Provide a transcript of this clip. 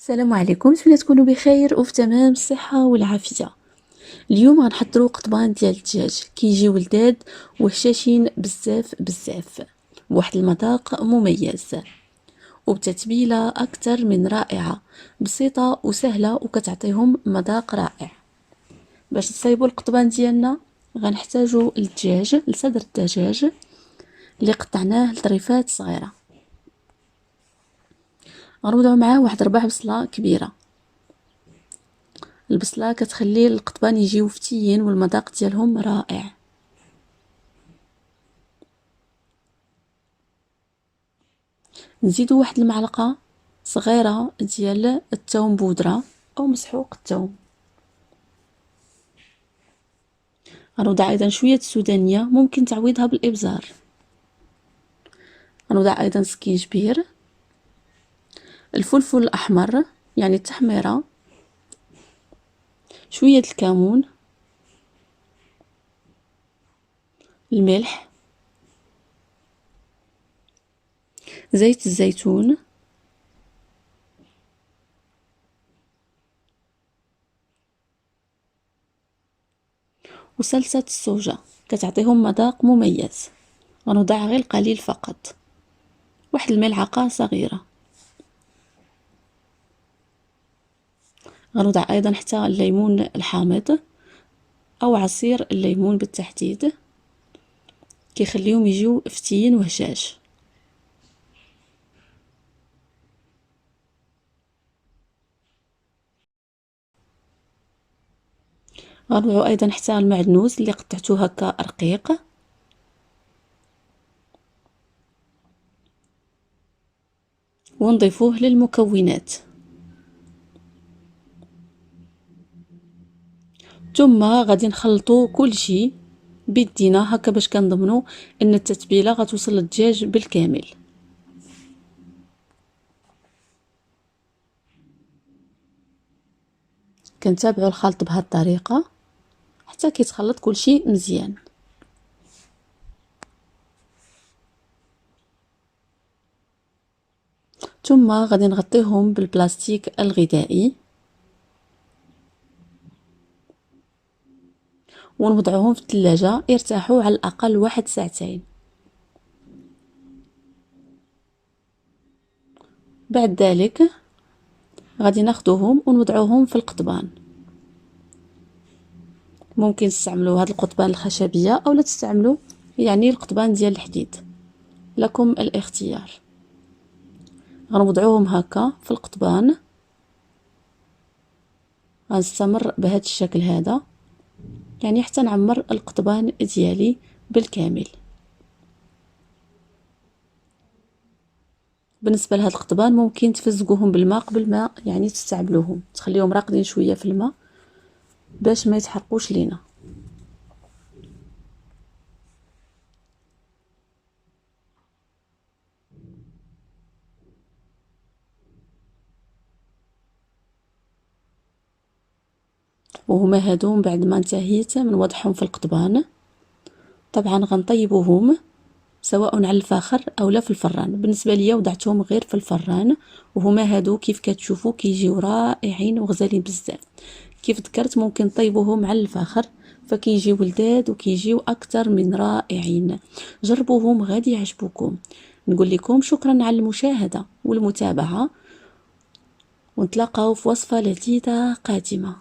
السلام عليكم، نتمنى تكونوا بخير وفي تمام الصحة والعافية. اليوم غنحضروا قطبان ديال الدجاج كيجيو لذاذ وهشاشين بزاف بزاف بواحد المذاق مميز وبتتبيلة اكثر من رائعة، بسيطة وسهلة وكتعطيهم مذاق رائع. باش نصايبوا القطبان ديالنا غنحتاجوا الدجاج، لصدر الدجاج اللي قطعناه لطريفات صغيرة. غنوضعوا معاه واحد ربع بصلة كبيرة. البصلة كتخلي القطبان يجيو فتيين والمذاق ديالهم رائع. نزيدو واحد المعلقة صغيرة ديال الثوم بودرة او مسحوق الثوم. غنوضع ايضا شوية السودانية، ممكن تعويضها بالابزار. غنوضع ايضا سكينجبير، الفلفل الاحمر يعني التحميرة، شوية الكمون، الملح، زيت الزيتون، وصلصة الصوجة كتعطيهم مذاق مميز. غنوضع غير القليل فقط، واحد الملعقة صغيرة. غنوضع ايضا حتى الليمون الحامض او عصير الليمون بالتحديد، كيخليهم يجيو فتيين وهشاش. غنوضعوا ايضا حتى المعدنوس اللي قطعته هكا رقيق، ونضيفوه للمكونات. ثم غادي نخلطوا كل شيء بيدينا هكا باش كنضمنوا ان التتبيله غتوصل للدجاج بالكامل. كنتابعوا الخلط بهذه الطريقه حتى كيتخلط كل شيء مزيان. ثم غادي نغطيهم بالبلاستيك الغذائي ونوضعوهم في الثلاجة يرتاحوا على الأقل 1 ساعتين. بعد ذلك غادي ناخدوهم ونوضعوهم في القضبان. ممكن تستعملوا هاد القضبان الخشبية أو لا تستعملوا يعني القضبان ديال الحديد، لكم الاختيار. غنوضعوهم هكا في القضبان. غنستمر بهذا الشكل هذا يعني حتى نعمر القضبان ديالي بالكامل. بالنسبه لهاد القضبان ممكن تفزقوهم بالماء قبل ما يعني تستعملوهم، تخليهم راقدين شويه في الماء باش ما يتحرقوش لينا. وهما هادو من بعد ما انتهيت من وضعهم في القضبان، طبعا غنطيبوهم سواء على الفاخر او لا في الفران. بالنسبه ليا وضعتهم غير في الفران، وهما هادو كيف كتشوفوا كيجيو رائعين وغزالين بزاف. كيف ذكرت ممكن طيبوهم على الفاخر فكيجيو لذاذ وكيجيو اكثر من رائعين. جربوهم غادي يعجبوكم. نقول لكم شكرا على المشاهده والمتابعه، ونتلاقاو في وصفه لذيذه قادمه.